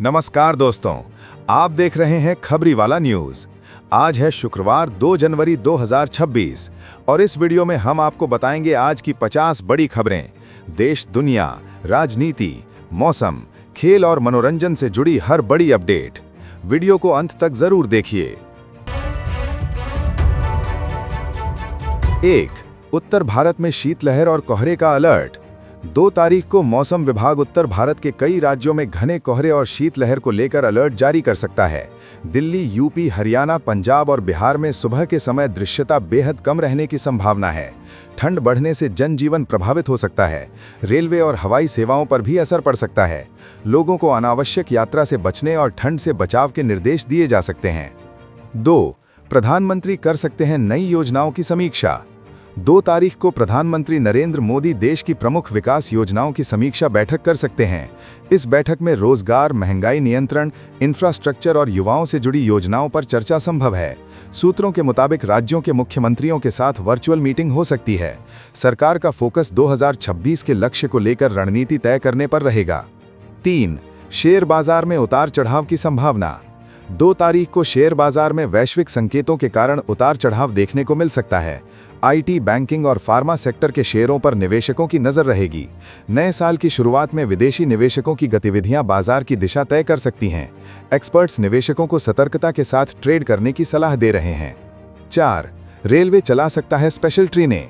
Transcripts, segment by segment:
नमस्कार दोस्तों, आप देख रहे हैं खबरी वाला न्यूज। आज है शुक्रवार 2 जनवरी 2026 और इस वीडियो में हम आपको बताएंगे आज की 50 बड़ी खबरें, देश दुनिया, राजनीति, मौसम, खेल और मनोरंजन से जुड़ी हर बड़ी अपडेट। वीडियो को अंत तक जरूर देखिए। 1. उत्तर भारत में शीतलहर और कोहरे का अलर्ट। 2 तारीख को मौसम विभाग उत्तर भारत के कई राज्यों में घने कोहरे और शीतलहर को लेकर अलर्ट जारी कर सकता है। दिल्ली, यूपी, हरियाणा, पंजाब और बिहार में सुबह के समय दृश्यता बेहद कम रहने की संभावना है। ठंड बढ़ने से जनजीवन प्रभावित हो सकता है। रेलवे और हवाई सेवाओं पर भी असर पड़ सकता है। लोगों को अनावश्यक यात्रा से बचने और ठंड से बचाव के निर्देश दिए जा सकते हैं। 2. प्रधानमंत्री कर सकते हैं नई योजनाओं की समीक्षा। 2 तारीख को प्रधानमंत्री नरेंद्र मोदी देश की प्रमुख विकास योजनाओं की समीक्षा बैठक कर सकते हैं। इस बैठक में रोजगार, महंगाई नियंत्रण, इंफ्रास्ट्रक्चर और युवाओं से जुड़ी योजनाओं पर चर्चा संभव है। सूत्रों के मुताबिक राज्यों के मुख्यमंत्रियों के साथ वर्चुअल मीटिंग हो सकती है। सरकार का फोकस 2026 के लक्ष्य को लेकर रणनीति तय करने पर रहेगा। 3. शेयर बाजार में उतार चढ़ाव की संभावना। 2 तारीख को शेयर बाजार में वैश्विक संकेतों के कारण उतार चढ़ाव देखने को मिल सकता है। आईटी, बैंकिंग और फार्मा सेक्टर के शेयरों पर निवेशकों की नजर रहेगी। नए साल की शुरुआत में विदेशी निवेशकों की गतिविधियां बाजार की दिशा तय कर सकती हैं। एक्सपर्ट्स निवेशकों को सतर्कता के साथ ट्रेड करने की सलाह दे रहे हैं। 4. रेलवे चला सकता है स्पेशल ट्रेनें।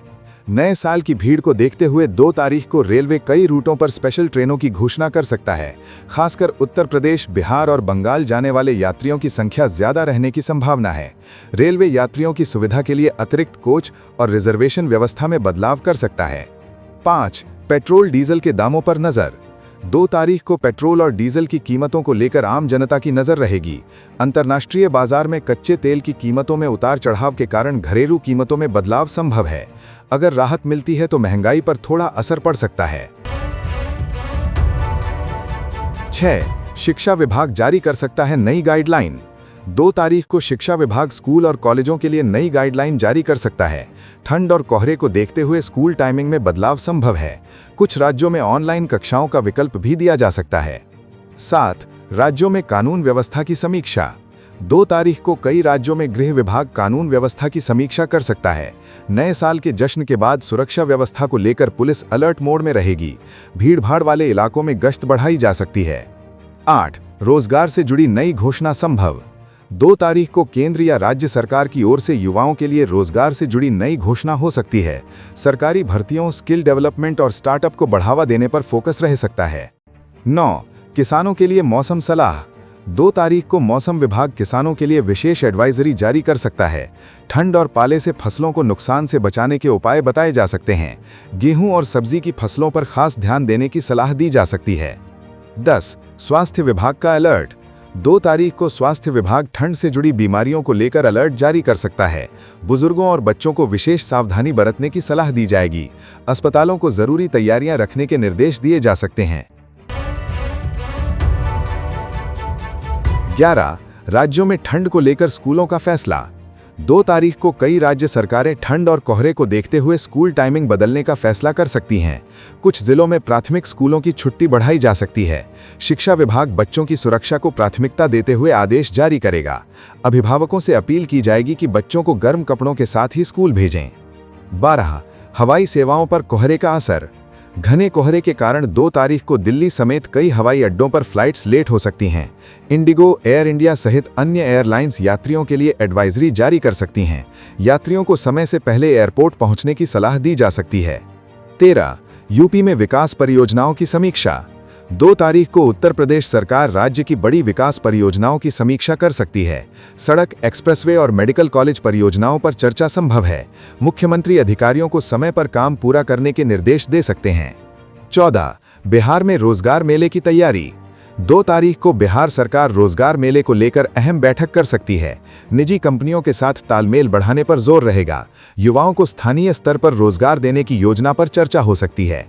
नए साल की भीड़ को देखते हुए 2 तारीख को रेलवे कई रूटों पर स्पेशल ट्रेनों की घोषणा कर सकता है। खासकर उत्तर प्रदेश, बिहार और बंगाल जाने वाले यात्रियों की संख्या ज्यादा रहने की संभावना है। रेलवे यात्रियों की सुविधा के लिए अतिरिक्त कोच और रिजर्वेशन व्यवस्था में बदलाव कर सकता है। 5. पेट्रोल डीजल के दामों पर नजर। 2 तारीख को पेट्रोल और डीजल की कीमतों को लेकर आम जनता की नजर रहेगी। अंतर्राष्ट्रीय बाजार में कच्चे तेल की कीमतों में उतार चढ़ाव के कारण घरेलू कीमतों में बदलाव संभव है। अगर राहत मिलती है तो महंगाई पर थोड़ा असर पड़ सकता है। 6. शिक्षा विभाग जारी कर सकता है नई गाइडलाइन। 2 तारीख को शिक्षा विभाग स्कूल और कॉलेजों के लिए नई गाइडलाइन जारी कर सकता है। ठंड और कोहरे को देखते हुए स्कूल टाइमिंग में बदलाव संभव है। कुछ राज्यों में ऑनलाइन कक्षाओं का विकल्प भी दिया जा सकता है। 7. राज्यों में कानून व्यवस्था की समीक्षा। 2 तारीख को कई राज्यों में गृह विभाग कानून व्यवस्था की समीक्षा कर सकता है। नए साल के जश्न के बाद सुरक्षा व्यवस्था को लेकर पुलिस अलर्ट मोड में रहेगी। भीड़भाड़ वाले इलाकों में गश्त बढ़ाई जा सकती है। 8. रोजगार से जुड़ी नई घोषणा संभव। 2 तारीख को केंद्र या राज्य सरकार की ओर से युवाओं के लिए रोजगार से जुड़ी नई घोषणा हो सकती है। सरकारी भर्तियों, स्किल डेवलपमेंट और स्टार्टअप को बढ़ावा देने पर फोकस रह सकता है। 9. किसानों के लिए मौसम सलाह। 2 तारीख को मौसम विभाग किसानों के लिए विशेष एडवाइजरी जारी कर सकता है। ठंड और पाले से फसलों को नुकसान से बचाने के उपाय बताए जा सकते हैं। गेहूं और सब्जी की फसलों पर खास ध्यान देने की सलाह दी जा सकती है। 10. स्वास्थ्य विभाग का अलर्ट। 2 तारीख को स्वास्थ्य विभाग ठंड से जुड़ी बीमारियों को लेकर अलर्ट जारी कर सकता है। बुजुर्गों और बच्चों को विशेष सावधानी बरतने की सलाह दी जाएगी। अस्पतालों को जरूरी तैयारियां रखने के निर्देश दिए जा सकते हैं। 11. राज्यों में ठंड को लेकर स्कूलों का फैसला। 2 तारीख को कई राज्य सरकारें ठंड और कोहरे को देखते हुए स्कूल टाइमिंग बदलने का फैसला कर सकती हैं। कुछ जिलों में प्राथमिक स्कूलों की छुट्टी बढ़ाई जा सकती है। शिक्षा विभाग बच्चों की सुरक्षा को प्राथमिकता देते हुए आदेश जारी करेगा। अभिभावकों से अपील की जाएगी कि बच्चों को गर्म कपड़ों के साथ ही स्कूल भेजें। 12. हवाई सेवाओं पर कोहरे का असर। घने कोहरे के कारण 2 तारीख को दिल्ली समेत कई हवाई अड्डों पर फ्लाइट्स लेट हो सकती हैं। इंडिगो, एयर इंडिया सहित अन्य एयरलाइंस यात्रियों के लिए एडवाइजरी जारी कर सकती हैं। यात्रियों को समय से पहले एयरपोर्ट पहुंचने की सलाह दी जा सकती है। 13. यूपी में विकास परियोजनाओं की समीक्षा। 2 तारीख को उत्तर प्रदेश सरकार राज्य की बड़ी विकास परियोजनाओं की समीक्षा कर सकती है। सड़क, एक्सप्रेसवे और मेडिकल कॉलेज परियोजनाओं पर चर्चा संभव है। मुख्यमंत्री अधिकारियों को समय पर काम पूरा करने के निर्देश दे सकते हैं। 14. बिहार में रोजगार मेले की तैयारी। 2 तारीख को बिहार सरकार रोजगार मेले को लेकर अहम बैठक कर सकती है। निजी कंपनियों के साथ तालमेल बढ़ाने पर जोर रहेगा। युवाओं को स्थानीय स्तर पर रोजगार देने की योजना पर चर्चा हो सकती है।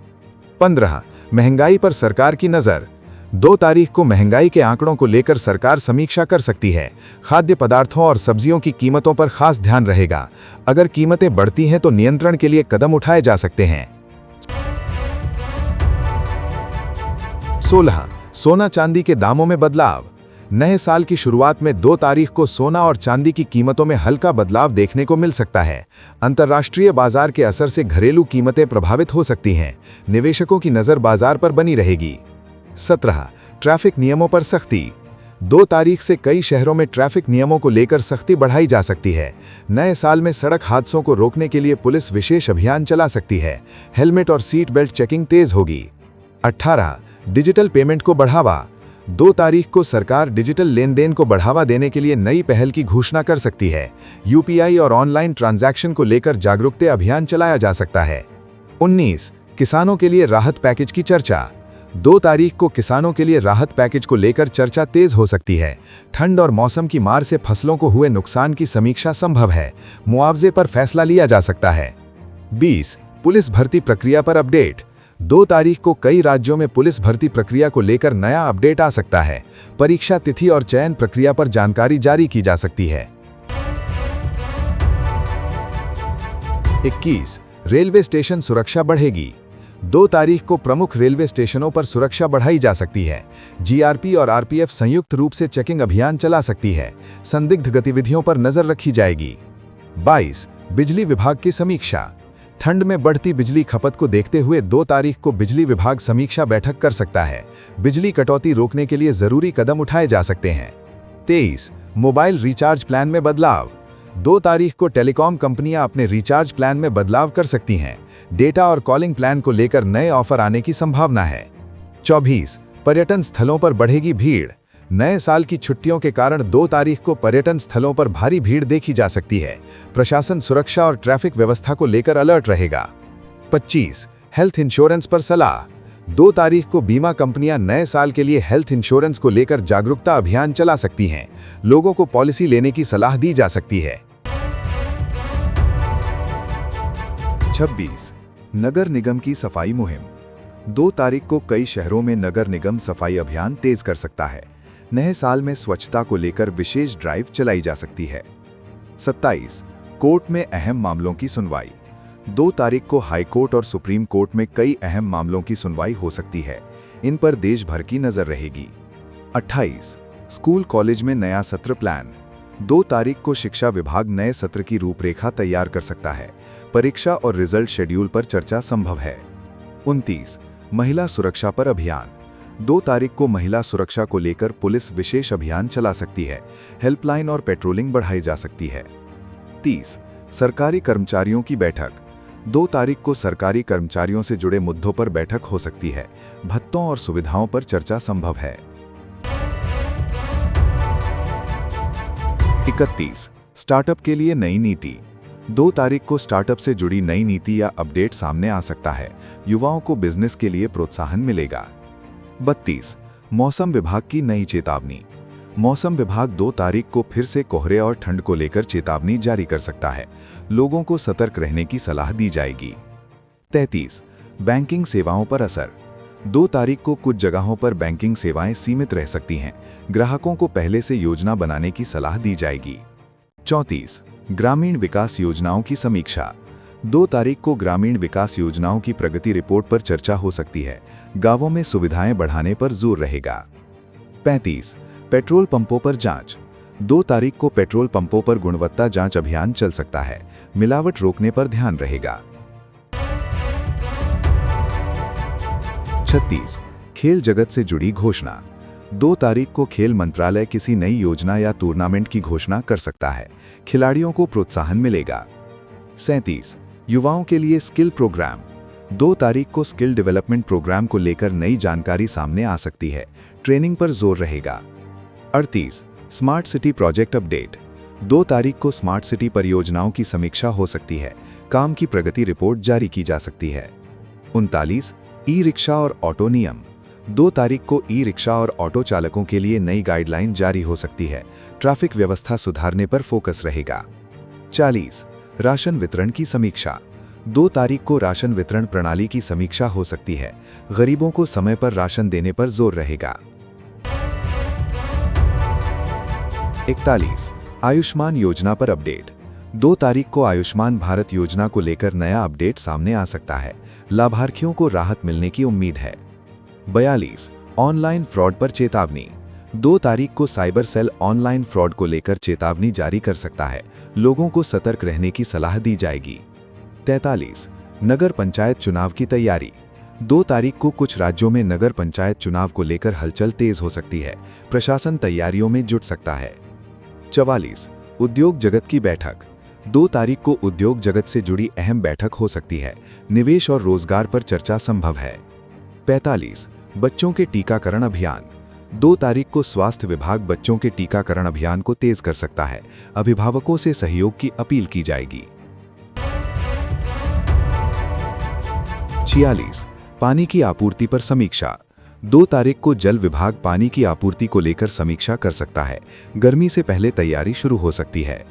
15. महंगाई पर सरकार की नजर। 2 तारीख को महंगाई के आंकड़ों को लेकर सरकार समीक्षा कर सकती है। खाद्य पदार्थों और सब्जियों की कीमतों पर खास ध्यान रहेगा। अगर कीमतें बढ़ती हैं तो नियंत्रण के लिए कदम उठाए जा सकते हैं। 16. सोना चांदी के दामों में बदलाव। नए साल की शुरुआत में 2 तारीख को सोना और चांदी की कीमतों में हल्का बदलाव देखने को मिल सकता है। अंतर्राष्ट्रीय बाजार के असर से घरेलू कीमतें प्रभावित हो सकती हैं। निवेशकों की नज़र बाजार पर बनी रहेगी। 17 ट्रैफिक नियमों पर सख्ती। 2 तारीख से कई शहरों में ट्रैफिक नियमों को लेकर सख्ती बढ़ाई जा सकती है। नए साल में सड़क हादसों को रोकने के लिए पुलिस विशेष अभियान चला सकती है। हेलमेट और सीट बेल्ट चेकिंग तेज होगी। 18 डिजिटल पेमेंट को बढ़ावा। 2 तारीख को सरकार डिजिटल लेन देन को बढ़ावा देने के लिए नई पहल की घोषणा कर सकती है। यूपीआई और ऑनलाइन ट्रांजैक्शन को लेकर जागरूकता अभियान चलाया जा सकता है। 19 किसानों के लिए राहत पैकेज की चर्चा। 2 तारीख को किसानों के लिए राहत पैकेज को लेकर चर्चा तेज हो सकती है। ठंड और मौसम की मार से फसलों को हुए नुकसान की समीक्षा संभव है। मुआवजे पर फैसला लिया जा सकता है। 20 पुलिस भर्ती प्रक्रिया पर अपडेट। 2 तारीख को कई राज्यों में पुलिस भर्ती प्रक्रिया को लेकर नया अपडेट आ सकता है। परीक्षा तिथि और चयन प्रक्रिया पर जानकारी जारी की जा सकती है। 21 रेलवे स्टेशन सुरक्षा बढ़ेगी। 2 तारीख को प्रमुख रेलवे स्टेशनों पर सुरक्षा बढ़ाई जा सकती है। जीआरपी और आरपीएफ संयुक्त रूप से चेकिंग अभियान चला सकती है। संदिग्ध गतिविधियों पर नजर रखी जाएगी। 22 बिजली विभाग की समीक्षा। ठंड में बढ़ती बिजली खपत को देखते हुए 2 तारीख को बिजली विभाग समीक्षा बैठक कर सकता है। बिजली कटौती रोकने के लिए जरूरी कदम उठाए जा सकते हैं। 23 मोबाइल रिचार्ज प्लान में बदलाव। 2 तारीख को टेलीकॉम कंपनियां अपने रिचार्ज प्लान में बदलाव कर सकती हैं। डेटा और कॉलिंग प्लान को लेकर नए ऑफर आने की संभावना है। 24 पर्यटन स्थलों पर बढ़ेगी भीड़। नए साल की छुट्टियों के कारण 2 तारीख को पर्यटन स्थलों पर भारी भीड़ देखी जा सकती है। प्रशासन सुरक्षा और ट्रैफिक व्यवस्था को लेकर अलर्ट रहेगा। 25 हेल्थ इंश्योरेंस पर सलाह। 2 तारीख को बीमा कंपनियां नए साल के लिए हेल्थ इंश्योरेंस को लेकर जागरूकता अभियान चला सकती हैं। लोगों को पॉलिसी लेने की सलाह दी जा सकती है। 26 नगर निगम की सफाई मुहिम। 2 तारीख को कई शहरों में नगर निगम सफाई अभियान तेज कर सकता है। नए साल में स्वच्छता को लेकर विशेष ड्राइव चलाई जा सकती है। 27 कोर्ट में अहम मामलों की सुनवाई। 2 तारीख को हाई कोर्ट और सुप्रीम कोर्ट में कई अहम मामलों की सुनवाई हो सकती है। इन पर देश भर की नजर रहेगी। 28 स्कूल कॉलेज में नया सत्र प्लान। 2 तारीख को शिक्षा विभाग नए सत्र की रूपरेखा तैयार कर सकता है। परीक्षा और रिजल्ट शेड्यूल पर चर्चा संभव है। 29 महिला सुरक्षा पर अभियान। 2 तारीख को महिला सुरक्षा को लेकर पुलिस विशेष अभियान चला सकती है। हेल्पलाइन और पेट्रोलिंग बढ़ाई जा सकती है। 30 सरकारी कर्मचारियों की बैठक। 2 तारीख को सरकारी कर्मचारियों से जुड़े मुद्दों पर बैठक हो सकती है। भत्तों और सुविधाओं पर चर्चा संभव है। 31 स्टार्टअप के लिए नई नीति। 2 तारीख को स्टार्टअप से जुड़ी नई नीति या अपडेट सामने आ सकता है। युवाओं को बिजनेस के लिए प्रोत्साहन मिलेगा। 32 मौसम विभाग की नई चेतावनी। मौसम विभाग 2 तारीख को फिर से कोहरे और ठंड को लेकर चेतावनी जारी कर सकता है। लोगों को सतर्क रहने की सलाह दी जाएगी। 33 बैंकिंग सेवाओं पर असर। 2 तारीख को कुछ जगहों पर बैंकिंग सेवाएं सीमित रह सकती हैं। ग्राहकों को पहले से योजना बनाने की सलाह दी जाएगी। 34 ग्रामीण विकास योजनाओं की समीक्षा। 2 तारीख को ग्रामीण विकास योजनाओं की प्रगति रिपोर्ट पर चर्चा हो सकती है। गांवों में सुविधाएं बढ़ाने पर जोर रहेगा। 35 पेट्रोल पंपों पर जांच। 2 तारीख को पेट्रोल पंपों पर गुणवत्ता जांच अभियान चल सकता है। मिलावट रोकने पर ध्यान रहेगा। 36 खेल जगत से जुड़ी घोषणा। 2 तारीख को खेल मंत्रालय किसी नई योजना या टूर्नामेंट की घोषणा कर सकता है। खिलाड़ियों को प्रोत्साहन मिलेगा। 37 युवाओं के लिए स्किल प्रोग्राम। 2 तारीख को स्किल डेवलपमेंट प्रोग्राम को लेकर नई जानकारी सामने आ सकती है। ट्रेनिंग पर जोर रहेगा। 38 स्मार्ट सिटी प्रोजेक्ट अपडेट। 2 तारीख को स्मार्ट सिटी परियोजनाओं की समीक्षा हो सकती है। काम की प्रगति रिपोर्ट जारी की जा सकती है। 39 ई रिक्शा और ऑटो नियम। 2 तारीख को ई रिक्शा और ऑटो चालकों के लिए नई गाइडलाइन जारी हो सकती है। ट्रैफिक व्यवस्था सुधारने पर फोकस रहेगा। 40 राशन वितरण की समीक्षा। 2 तारीख को राशन वितरण प्रणाली की समीक्षा हो सकती है। गरीबों को समय पर राशन देने पर जोर रहेगा। 41 आयुष्मान योजना पर अपडेट। 2 तारीख को आयुष्मान भारत योजना को लेकर नया अपडेट सामने आ सकता है। लाभार्थियों को राहत मिलने की उम्मीद है। 42 ऑनलाइन फ्रॉड पर चेतावनी। 2 तारीख को साइबर सेल ऑनलाइन फ्रॉड को लेकर चेतावनी जारी कर सकता है। लोगों को सतर्क रहने की सलाह दी जाएगी। 43 नगर पंचायत चुनाव की तैयारी। 2 तारीख को कुछ राज्यों में नगर पंचायत चुनाव को लेकर हलचल तेज हो सकती है। प्रशासन तैयारियों में जुट सकता है। 44 उद्योग जगत की बैठक। 2 तारीख को उद्योग जगत से जुड़ी अहम बैठक हो सकती है। निवेश और रोजगार पर चर्चा संभव है। 45 बच्चों के टीकाकरण अभियान। 2 तारीख को स्वास्थ्य विभाग बच्चों के टीकाकरण अभियान को तेज कर सकता है। अभिभावकों से सहयोग की अपील की जाएगी। 46 पानी की आपूर्ति पर समीक्षा। 2 तारीख को जल विभाग पानी की आपूर्ति को लेकर समीक्षा कर सकता है। गर्मी से पहले तैयारी शुरू हो सकती है।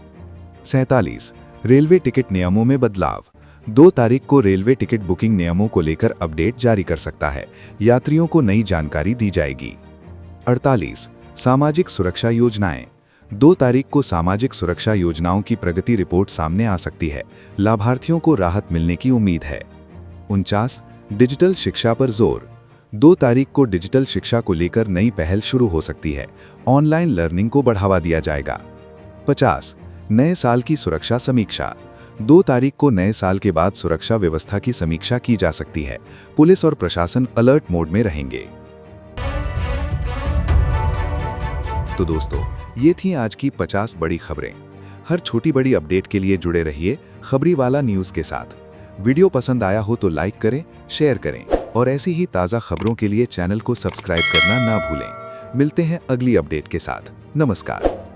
47 रेलवे टिकट नियमों में बदलाव। 2 तारीख को रेलवे टिकट बुकिंग नियमों को लेकर अपडेट जारी कर सकता है। यात्रियों को नई जानकारी दी जाएगी। 48 सामाजिक सुरक्षा योजनाएं। 2 तारीख को सामाजिक सुरक्षा योजनाओं की प्रगति रिपोर्ट सामने आ सकती है। लाभार्थियों को राहत मिलने की उम्मीद है। 49 डिजिटल शिक्षा पर जोर। 2 तारीख को डिजिटल शिक्षा को लेकर नई पहल शुरू हो सकती है। ऑनलाइन लर्निंग को बढ़ावा दिया जाएगा। 50 नए साल की सुरक्षा समीक्षा। 2 तारीख को नए साल के बाद सुरक्षा व्यवस्था की समीक्षा की जा सकती है। पुलिस और प्रशासन अलर्ट मोड में रहेंगे। तो दोस्तों, ये थी आज की 50 बड़ी खबरें। हर छोटी बड़ी अपडेट के लिए जुड़े रहिए खबरीवाला न्यूज़ के साथ। वीडियो पसंद आया हो तो लाइक करें, शेयर करें और ऐसी ही ताज़ा खबरों के लिए चैनल को सब्सक्राइब करना ना भूलें। मिलते हैं अगली अपडेट के साथ। नमस्कार।